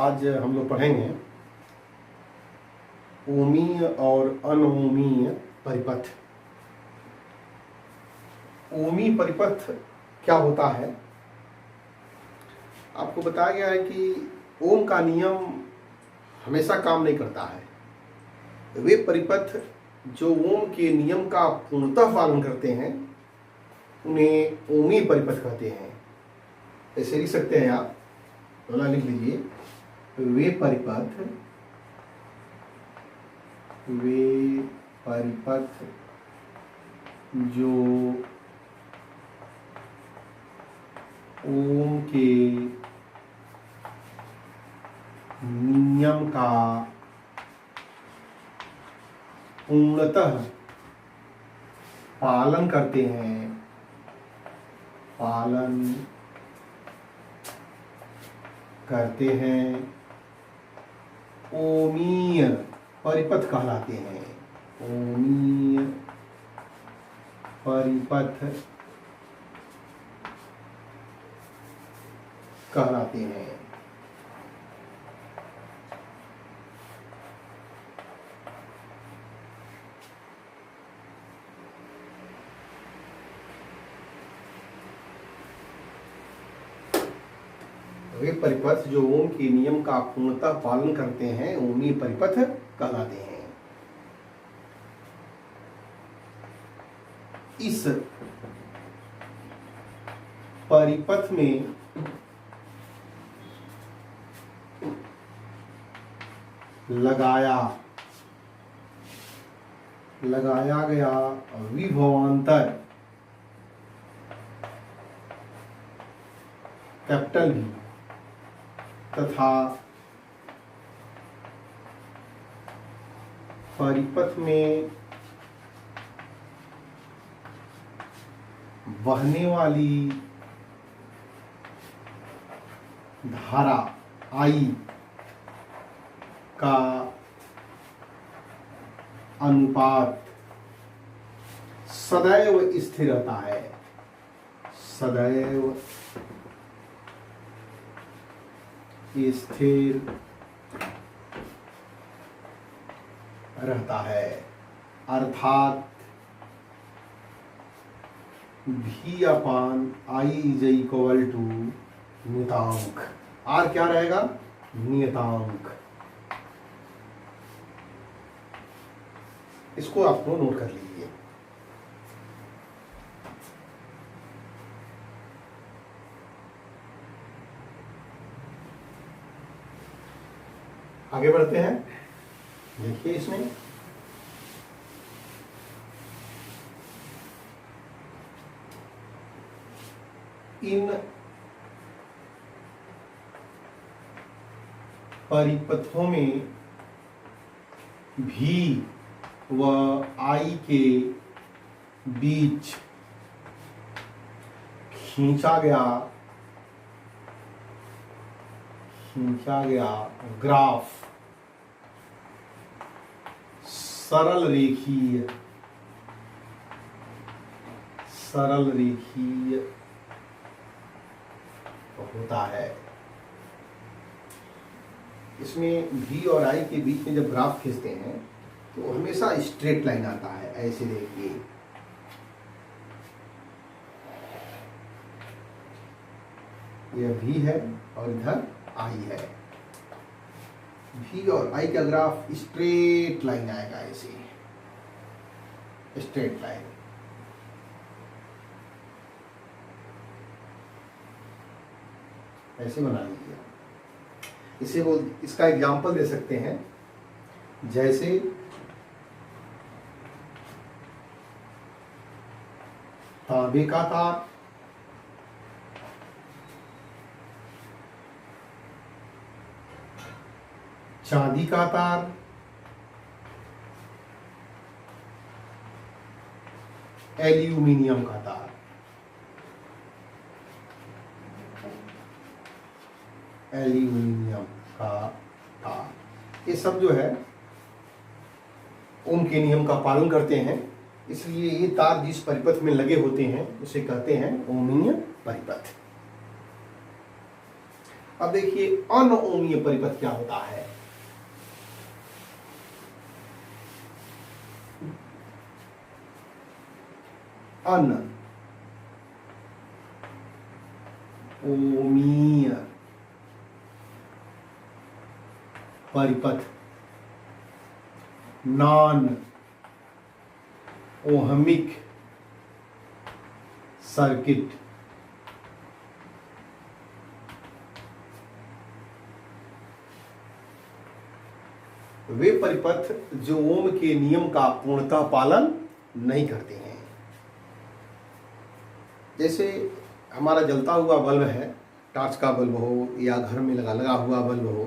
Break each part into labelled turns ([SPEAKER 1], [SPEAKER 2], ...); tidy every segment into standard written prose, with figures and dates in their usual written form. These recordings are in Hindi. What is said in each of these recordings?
[SPEAKER 1] आज हम लोग पढ़ेंगे ओमीय और अनओमीय परिपथ। ओमी परिपथ क्या होता है? आपको बताया गया है कि ओम का नियम हमेशा काम नहीं करता है। वे परिपथ जो ओम के नियम का पूर्णतः पालन करते हैं उन्हें ओमी परिपथ कहते हैं। ऐसे लिख सकते हैं आप, बोला लिख लीजिए, वे परिपथ जो ओम के नियम का पूर्णतः पालन करते हैं ओमीय परिपथ कहलाते हैं। ओमीय परिपथ कहलाते हैं। वे परिपथ जो ओम के नियम का पूर्णतः पालन करते हैं ओमी परिपथ कहलाते हैं। इस परिपथ में लगाया गया विभवांतर कैपिटल भी तथा परिपथ में बहने वाली धारा आई का अनुपात सदैव स्थिर रहता है। सदैव स्थिर रहता है, अर्थात V upon I is equal to नियतांक। R क्या रहेगा? नियतांक। इसको आपको नोट कर लीजिए। आगे बढ़ते हैं। देखिए इसमें इन परिपथों में भी व आई के बीच खींचा गया ग्राफ सरल रेखीय होता है। इसमें V और I के बीच में जब ग्राफ खींचते हैं तो हमेशा स्ट्रेट लाइन आता है। ऐसे देखिए, यह V है और इधर I है। V और I का ग्राफ स्ट्रेट लाइन आएगा, ऐसे स्ट्रेट लाइन। ऐसे बना लीजिए। इसका एग्जाम्पल दे सकते हैं, जैसे तांबे का तार, चांदी का तार, एल्यूमिनियम का तार। एल्यूमिनियम का तार, ये सब जो है ओम के नियम का पालन करते हैं, इसलिए ये तार जिस परिपथ में लगे होते हैं उसे कहते हैं ओमीय परिपथ। अब देखिए अनओमीय परिपथ क्या होता है। अनओमीय परिपथ, नॉन ओहमिक सर्किट। वे परिपथ जो ओम के नियम का पूर्णतः पालन नहीं करते हैं। जैसे हमारा जलता हुआ बल्ब है, टॉर्च का बल्ब हो या घर में लगा हुआ बल्ब हो,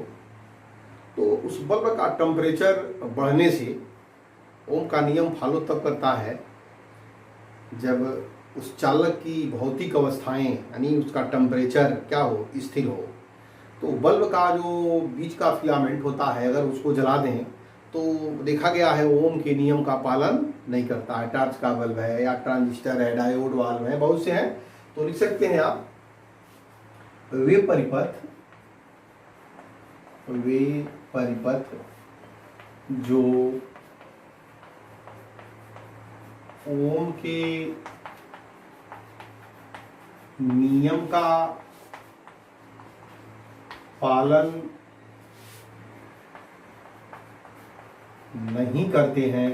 [SPEAKER 1] तो उस बल्ब का टेम्परेचर बढ़ने से ओम का नियम फॉलो तब करता है जब उस चालक की भौतिक अवस्थाएं यानी उसका टेम्परेचर क्या हो, स्थिर हो। तो बल्ब का जो बीच का फिलामेंट होता है, अगर उसको जला दें तो देखा गया है ओम के नियम का पालन नहीं करता है। टॉर्च का बल्ब है या ट्रांजिस्टर है, डायोड वाल्व है, बहुत से हैं, तो लिख सकते हैं आप वे परिपथ जो ओम के नियम का पालन नहीं करते हैं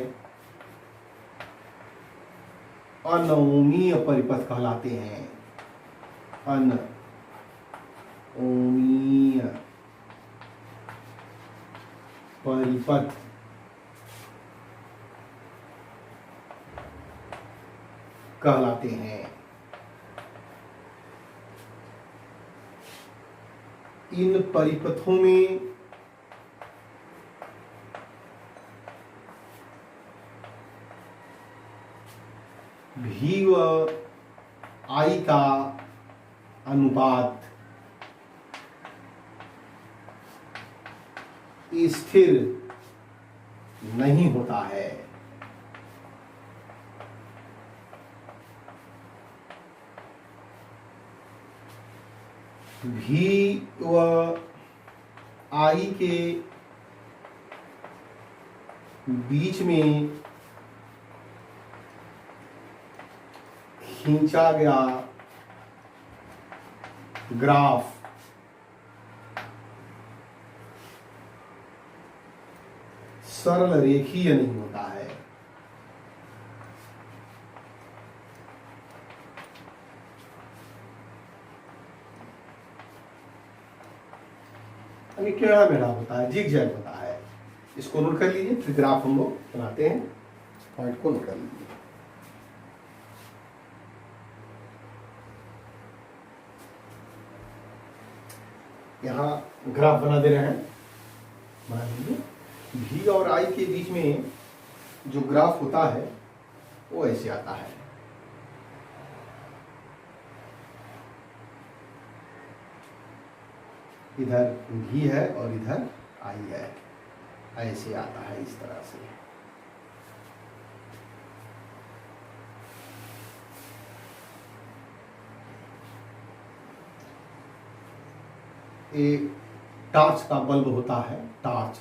[SPEAKER 1] अनओमीय परिपथ कहलाते हैं। अनओमीय परिपथ कहलाते हैं। इन परिपथों में भी व आई का अनुपात स्थिर नहीं होता है। भी व आई के बीच में खींचा गया ग्राफ सरल रेखीय नहीं होता है। अभी क्या मेरा होता है, जिग जैग होता है। इसको नोट कर लीजिए, फिर ग्राफ हम लोग बनाते हैं। पॉइंट को नोट कर लीजिए। यहाँ ग्राफ बना दे रहे हैं, बना लीजिए। भी और आई के बीच में जो ग्राफ होता है वो ऐसे आता है। इधर भी है और इधर आई है, ऐसे आता है इस तरह से। एक टॉर्च का बल्ब होता है, टॉर्च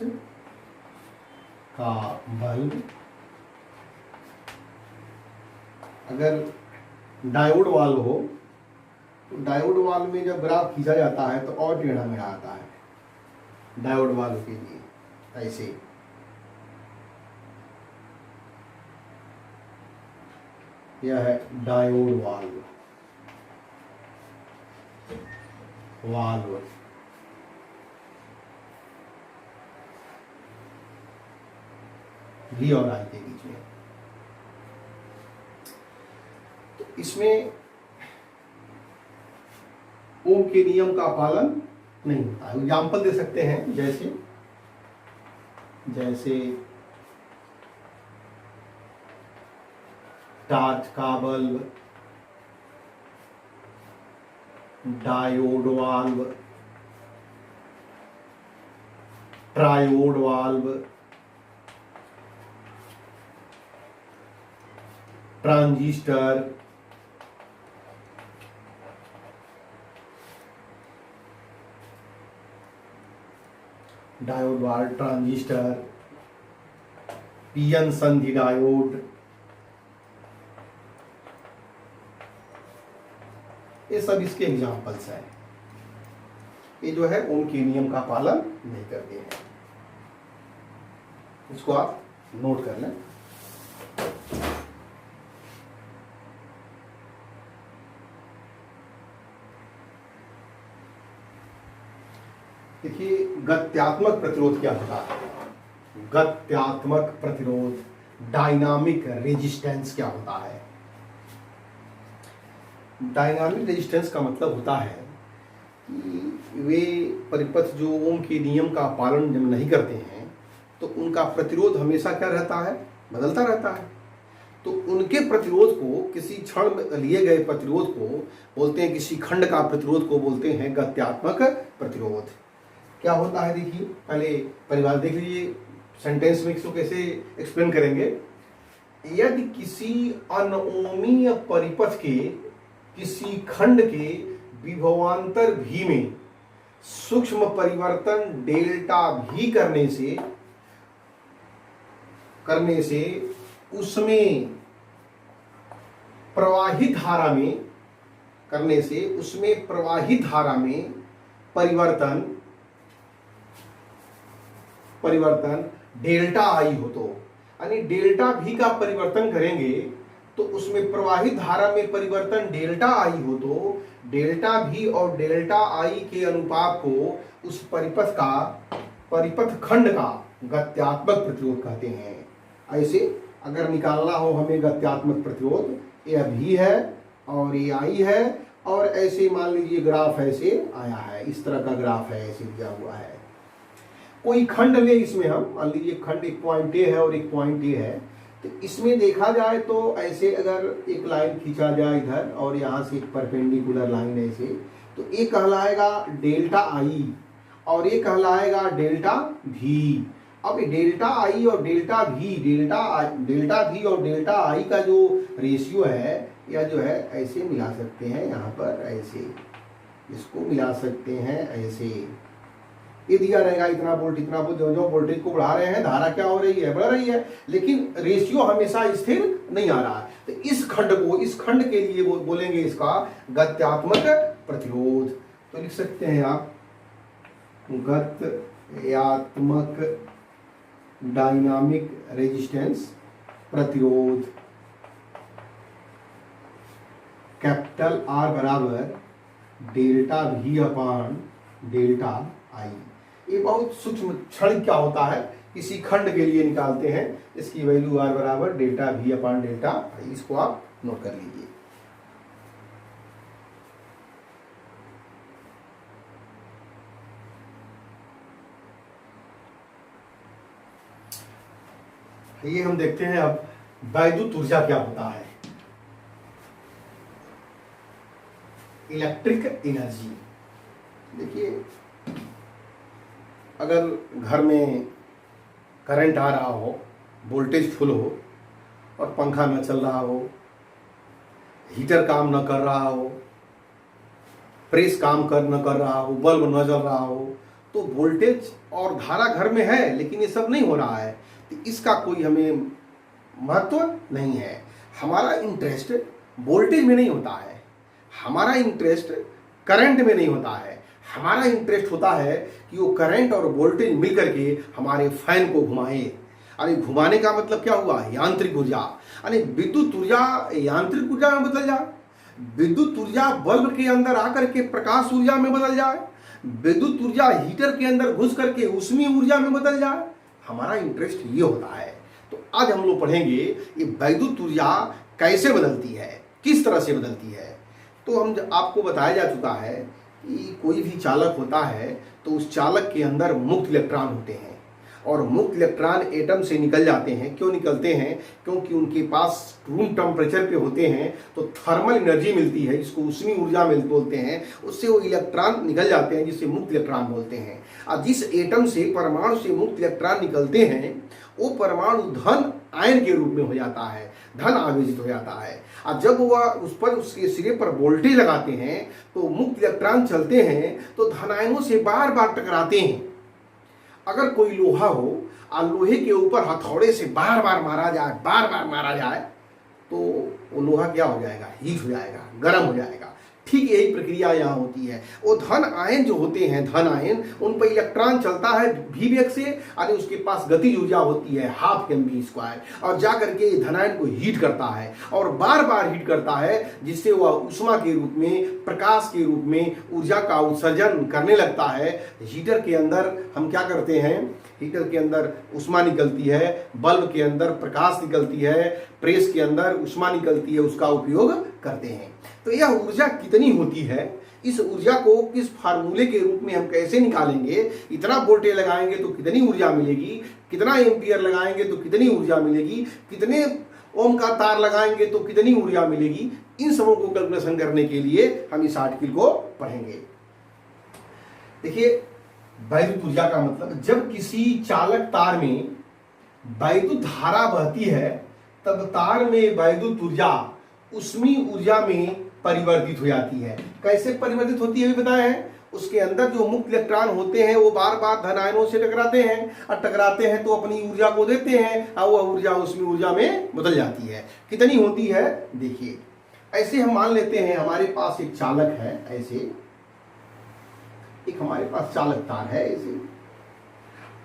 [SPEAKER 1] का बल्ब अगर डायोड वाल्व हो तो डायोड वाल्व में जब ग्राफ खींचा जाता है तो और टेढ़ा मेढ़ा आता है। डायोड वाल्व के लिए ऐसे यह है डायोड वाल्व। भी और आई के बीच में, तो इसमें ओम के नियम का पालन नहीं होता है। एग्जाम्पल दे सकते हैं, जैसे टॉर्च का bulb, diode valve, triode valve, transistor, diode bar, transistor, P N संधि डायोड, ये सब इसके एग्जाम्पल्स हैं। ये जो है ओम के नियम का पालन नहीं करते हैं, इसको आप नोट कर लें। देखिए, गत्यात्मक प्रतिरोध क्या होता है? गत्यात्मक प्रतिरोध, डायनामिक रेजिस्टेंस क्या होता है? डायनामिक रेजिस्टेंस का मतलब होता है कि वे परिपथ जो ओम के नियम का पालन जब नहीं करते हैं तो उनका प्रतिरोध हमेशा क्या रहता है? बदलता रहता है। तो उनके प्रतिरोध को, किसी क्षण में लिए गए प्रतिरोध को बोलते हैं, किसी खंड का प्रतिरोध को बोलते हैं गत्यात्मक प्रतिरोध। क्या होता है देखिए, पहले परिभाषा देख लीजिए, सेंटेंस में इसको कैसे एक्सप्लेन करेंगे। यदि किसी अनओमीय परिपथ के किसी खंड के विभवांतर भी में सूक्ष्म परिवर्तन डेल्टा भी करने से उसमें प्रवाहित धारा में परिवर्तन डेल्टा आई हो, तो यानी डेल्टा भी का परिवर्तन करेंगे तो उसमें प्रवाहित धारा में परिवर्तन डेल्टा आई हो, तो डेल्टा भी और डेल्टा आई के अनुपात को उस परिपथ खंड का गत्यात्मक प्रतिरोध कहते हैं। ऐसे अगर निकालना हो हमें गत्यात्मक प्रतिरोध, ये भी है और ये आई है, और ऐसे मान लीजिए ग्राफ ऐसे आया है, इस तरह का ग्राफ है, ऐसे दिया हुआ है। कोई खंड ले, इसमें हम मान लीजिए खंड एक पॉइंट ए है और एक पॉइंट ए है, तो इसमें देखा जाए तो ऐसे अगर एक लाइन खींचा जाए इधर और यहाँ से एक परपेंडिकुलर लाइन ऐसे, तो ये कहलाएगा डेल्टा आई और ये कहलाएगा डेल्टा भी। अब डेल्टा आई और डेल्टा भी और डेल्टा आई का जो रेशियो है या जो है ऐसे मिला सकते हैं, यहाँ पर ऐसे इसको मिला सकते हैं, ऐसे ये दिया रहेगा इतना वोल्ट इतना वोल्ट। जो वोल्टेज को बढ़ा रहे हैं धारा क्या हो रही है? बढ़ रही है, लेकिन रेशियो हमेशा स्थिर नहीं आ रहा है। तो इस खंड के लिए बोलेंगे इसका गत्यात्मक प्रतिरोध। तो लिख सकते हैं आप गत्यात्मक डायनामिक रेजिस्टेंस प्रतिरोध, कैपिटल R बराबर डेल्टा भी अपान डेल्टा आई। ये बहुत सूक्ष्म क्षण क्या होता है, किसी खंड के लिए निकालते हैं, इसकी वैल्यू R बराबर डेल्टा भी अपान डेल्टा आई। इसको आप नोट कर लीजिए। ये हम देखते हैं अब वैद्युत ऊर्जा क्या होता है। इलेक्ट्रिक एनर्जी, देखिए अगर घर में करंट आ रहा हो, वोल्टेज फुल हो और पंखा न चल रहा हो, हीटर काम न कर रहा हो, प्रेस काम न कर रहा हो, बल्ब न जल रहा हो, तो वोल्टेज और धारा घर में है लेकिन ये सब नहीं हो रहा है, तो इसका कोई हमें महत्व नहीं है। हमारा इंटरेस्ट वोल्टेज में नहीं होता है, हमारा इंटरेस्ट करंट में नहीं होता है। हमारा इंटरेस्ट होता है कि वो करंट और वोल्टेज मिलकर के हमारे फैन को घुमाए। अरे घुमाने का मतलब क्या हुआ? यांत्रिक ऊर्जा। अरे विद्युत ऊर्जा यांत्रिक ऊर्जा में बदल जाए, विद्युत ऊर्जा बल्ब के अंदर आकर के प्रकाश ऊर्जा में बदल जाए, विद्युत ऊर्जा हीटर के अंदर घुस करके ऊष्मीय ऊर्जा में बदल जाए। हमारा इंटरेस्ट ये होता है। तो आज हम लोग पढ़ेंगे ये वैद्युत ऊर्जा कैसे बदलती है, किस तरह से बदलती है। तो हम आपको बताया जा चुका है कि कोई भी चालक होता है तो उस चालक के अंदर मुक्त इलेक्ट्रॉन होते हैं और मुक्त इलेक्ट्रॉन एटम से निकल जाते हैं। क्यों निकलते हैं? क्योंकि उनके पास रूम टेम्परेचर पे होते हैं तो थर्मल एनर्जी मिलती है, जिसको ऊष्मीय ऊर्जा बोलते हैं, उससे वो इलेक्ट्रॉन निकल जाते हैं, जिसे मुक्त इलेक्ट्रॉन बोलते हैं। और जिस एटम से, परमाणु से मुक्त इलेक्ट्रॉन निकलते हैं वो परमाणु धन आयन के रूप में हो जाता है, धन आवेशित हो जाता है। और जब वह उस पर उसके सिरे पर वोल्टेज लगाते हैं तो मुक्त इलेक्ट्रॉन चलते हैं तो धन आयनों से बार बार टकराते हैं। अगर कोई लोहा हो और लोहे के ऊपर हथौड़े से बार बार मारा जाए तो वो लोहा क्या हो जाएगा, हीट हो जाएगा, गर्म हो जाएगा। ठीक यही प्रक्रिया यहाँ होती है। वो धन आयन जो होते हैं, धन आयन, उन पर इलेक्ट्रॉन चलता है भी वेग से, और उसके पास गतिज ऊर्जा होती है ½ mv², और जा करके धन आयन को हीट करता है और बार बार हीट करता है, जिससे वह ऊष्मा के रूप में, प्रकाश के रूप में ऊर्जा का उत्सर्जन करने लगता है। हीटर के अंदर हम क्या करते हैं, हीटर के अंदर ऊष्मा निकलती है, बल्ब के अंदर प्रकाश निकलती है, प्रेस के अंदर ऊष्मा निकलती है, उसका उपयोग करते हैं। तो यह ऊर्जा कितनी होती है, इस ऊर्जा को किस फार्मूले के रूप में हम कैसे निकालेंगे, इतना वोल्टेज लगाएंगे तो कितनी ऊर्जा मिलेगी, कितना एम्पियर लगाएंगे तो कितनी ऊर्जा मिलेगी, कितने ओम का तार लगाएंगे तो कितनी ऊर्जा मिलेगी, इन सबों को कैलकुलेशन करने के लिए हम इस आर्टिकल को पढ़ेंगे। देखिए, वैद्युत ऊर्जा का मतलब, जब किसी चालक तार में वैद्युत धारा बहती है तब तार में वैद्युत ऊर्जा ऊष्मीय ऊर्जा में परिवर्तित हो जाती है। कैसे परिवर्तित होती है भी बताया है। उसके अंदर जो मुक्त इलेक्ट्रॉन होते हैं वो बार बार धन आयनों से टकराते हैं, और टकराते हैं तो अपनी ऊर्जा को देते हैं, और वह ऊर्जा ऊष्मीय ऊर्जा में बदल जाती है। कितनी होती है देखिए, ऐसे हम मान लेते हैं हमारे पास एक चालक है, ऐसे एक हमारे पास चालक तार है ऐसे,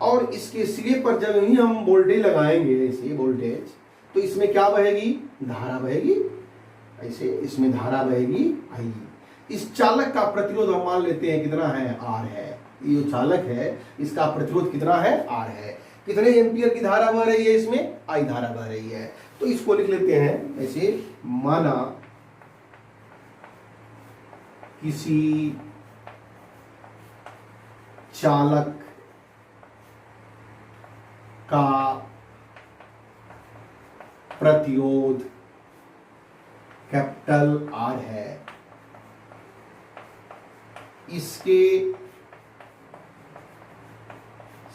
[SPEAKER 1] और इसके सिरे पर जब ही हम वोल्टेज लगाएंगे, ऐसे वोल्टेज, तो इसमें क्या बहेगी, धारा बहेगी, ऐसे इसमें धारा बहेगी आएगी। इस चालक का प्रतिरोध हम मान लेते हैं कितना है, R है। ये जो चालक है इसका प्रतिरोध कितना है, R है। कितने एम्पियर की धारा बह रही है इसमें, I धारा बह रही है। तो इसको लिख लेते हैं ऐसे, माना किसी चालक का प्रतिरोध कैपिटल R है, इसके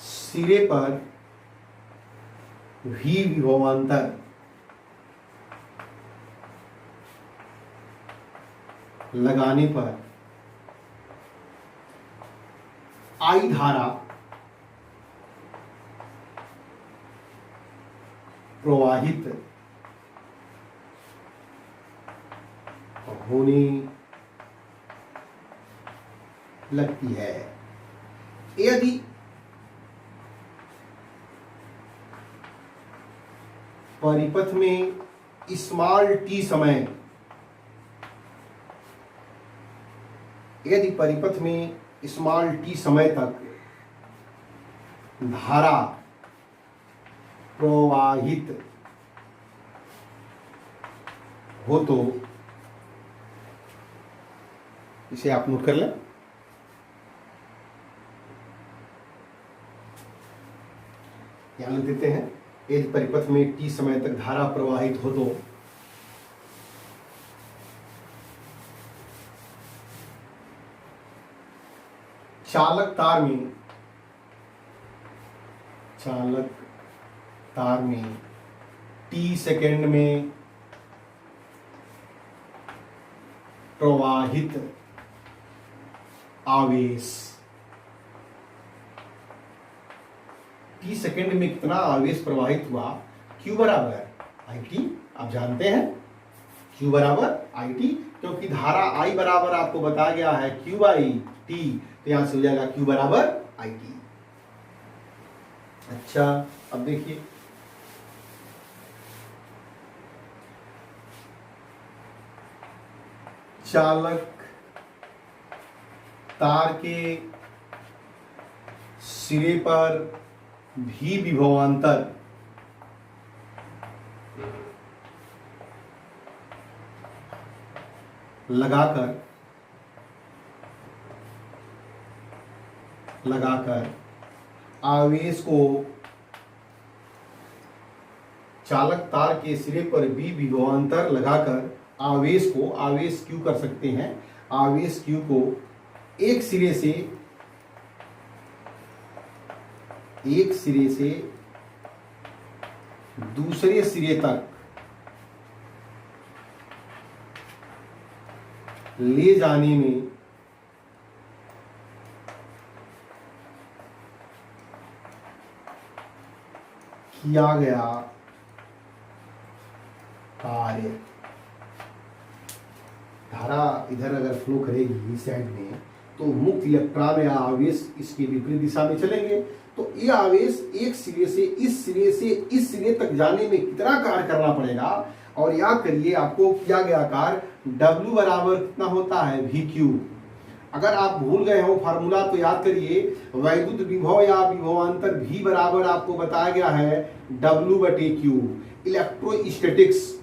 [SPEAKER 1] सिरे पर V विभवांतर लगाने पर I धारा प्रवाहित होने लगती है। यदि परिपथ में स्मॉल t समय, यदि परिपथ में स्मॉल t समय तक धारा प्रवाहित हो तो, इसे आप नोट कर लें, यहां लिख देते हैं, यदि परिपथ में t समय तक धारा प्रवाहित हो तो चालक तार में t सेकेंड में प्रवाहित आवेश, t सेकेंड में कितना आवेश प्रवाहित हुआ, Q बराबर IT, आप जानते हैं Q बराबर IT, क्योंकि धारा I बराबर आपको बताया गया है Q/T, तो यहां से हो जाएगा Q बराबर IT। अच्छा, अब देखिए, चालक तार के सिरे पर भी विभवांतर लगाकर आवेश को, चालक तार के सिरे पर भी विभवांतर लगाकर आवेश को, आवेश Q कर सकते हैं, आवेश Q को एक सिरे से दूसरे सिरे तक ले जाने में किया गया कार्य। धारा इधर अगर फ्लो करेगी इस साइड में तो मुक्त इलेक्ट्रॉन या आवेश इसके विपरीत दिशा में चलेंगे। तो ये आवेश एक सिरे से इस सिरे तक जाने में कितना कार्य करना पड़ेगा। और याद करिए आपको किया गया कार्य W बराबर कितना होता है VQ। अगर आप भूल गए हो फार्मूला तो याद करिए, वैद्युत विभव या विभवांतर V बराबर आपको बताया गया है W/Q। इलेक्ट्रोस्टैटिक्स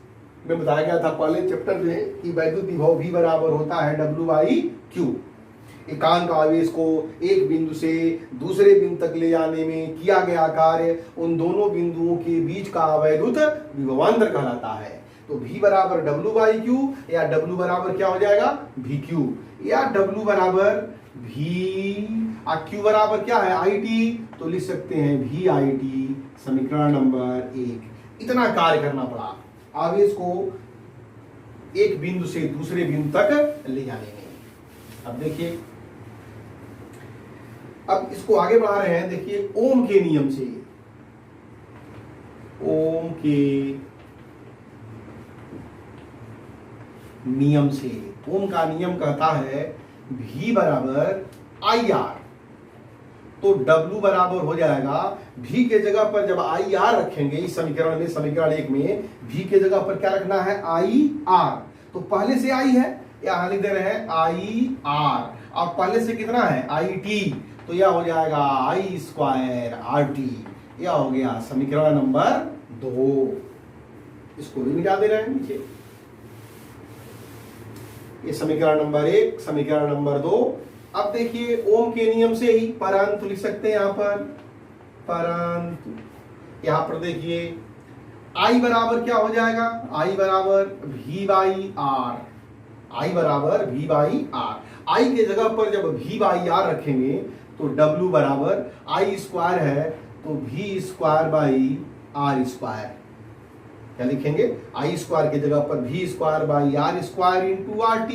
[SPEAKER 1] में बताया गया था पहले चैप्टर में कि वैद्युत विभव V बराबर होता है W/Q। एकांक आवेश को एक बिंदु से दूसरे बिंदु तक ले जाने में किया गया कार्य उन दोनों बिंदुओं के बीच का वैद्युत विभवांतर कहलाता है। तो V बराबर W/Q या W बराबर क्या हो जाएगा VQ, या W बराबर V और Q बराबर क्या है IT। तो लिख सकते हैं VIT, समीकरण नंबर 1। इतना कार्य करना पड़ा आवेश को एक बिंदु से दूसरे बिंदु तक ले जाने में। अब देखिए, अब इसको आगे बढ़ा रहे हैं। देखिए ओम के नियम से, ओम के नियम से, ओम का नियम कहता है V बराबर IR। तो W बराबर हो जाएगा V के जगह पर जब IR रखेंगे इस समीकरण में, समीकरण 1 में V के जगह पर क्या रखना है IR। तो पहले से I है, यहां लिख दे रहे हैं IR, और पहले से कितना है IT। तो यह हो जाएगा I²RT। यह हो गया समीकरण नंबर 2। इसको भी मिटा दे रहे हैं नीचे। ये समीकरण नंबर 1, समीकरण नंबर 2। अब देखिए ओम के नियम से ही परंतु लिख सकते हैं यहां पर, परंतु यहां पर देखिए I बराबर क्या हो जाएगा, I बराबर V/R। I बराबर V/R। I के जगह पर जब V/R रखेंगे तो W बराबर I² है, तो V²/R²। क्या लिखेंगे I² के जगह पर V²/R² इंटू RT।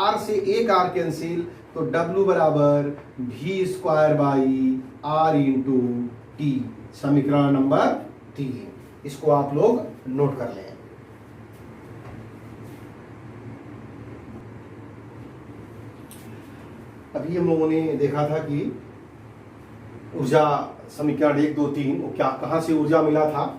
[SPEAKER 1] R से एक R कैंसिल, तो W बराबर V²/R इंटू T, समीकरण नंबर 3। इसको आप लोग नोट कर लें। अभी हम लोगों ने देखा था कि ऊर्जा समीकरण 1, 2, 3 वो क्या कहां से ऊर्जा मिला था।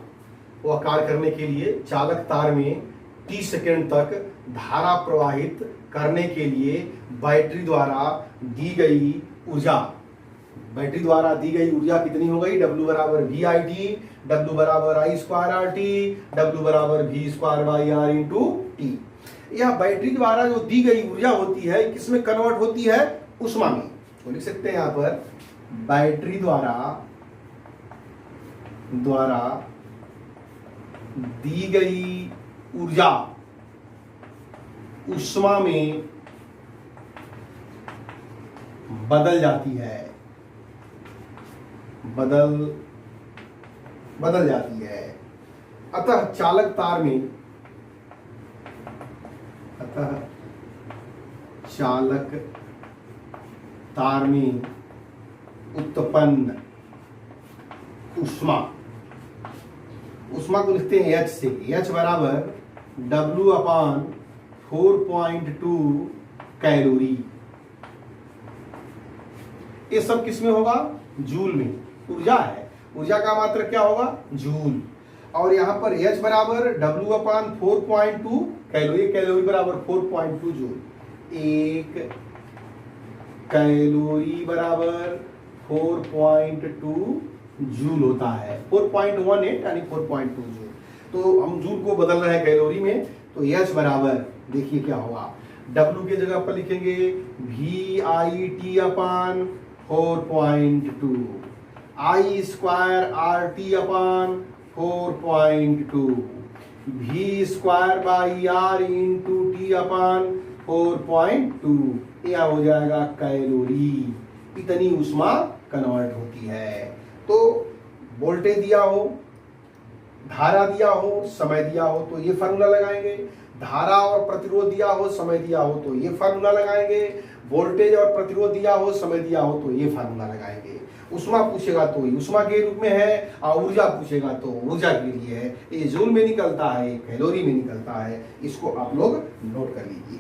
[SPEAKER 1] वह कार्य करने के लिए चालक तार में 30 सेकेंड तक धारा प्रवाहित करने के लिए बैटरी द्वारा दी गई ऊर्जा, बैटरी द्वारा दी गई ऊर्जा कितनी हो गई, W बराबर VIT, W बराबर I²RT, W बराबर V²/R इंटू T। यह बैटरी द्वारा जो दी गई ऊर्जा होती है किसमें कन्वर्ट होती है, उष्मा में। तो लिख सकते हैं यहां पर बैटरी द्वारा दी गई ऊर्जा उष्मा में बदल जाती है, बदल जाती है। अतः चालक तार में, उत्पन्न उष्मा को लिखते हैं H से। H बराबर W/4.2 कैलोरी। ये सब किसमें होगा, जूल में। ऊर्जा है, ऊर्जा का मात्रक क्या होगा, जूल। और यहां पर H बराबर W/4.2 कैलोरी, कैलोरी बराबर 4.2 जूल। एक कैलोरी बराबर 4.2 जूल होता है, 4.18 यानी 4.2 जूल। तो हम जूल को बदल रहे हैं कैलोरी में। तो H बराबर देखिए क्या होगा, W के जगह पर लिखेंगे VIT/4.2, I²RT/4.2, V²/R into T/4.2। यह हो जाएगा कैलोरी। इतनी ऊष्मा कन्वर्ट होती है। तो वोल्टेज दिया हो, धारा दिया हो, समय दिया हो तो ये फार्मूला लगाएंगे। धारा और प्रतिरोध दिया हो, समय दिया हो तो ये फार्मूला लगाएंगे। वोल्टेज और प्रतिरोध दिया हो, समय दिया हो तो ये फार्मूला लगाएंगे। उष्मा पूछेगा तो ये उष्मा के रूप में है, और ऊर्जा पूछेगा तो ऊर्जा के लिए है। ये जूल में निकलता है, कैलोरी में निकलता है। इसको आप लोग नोट कर लीजिए।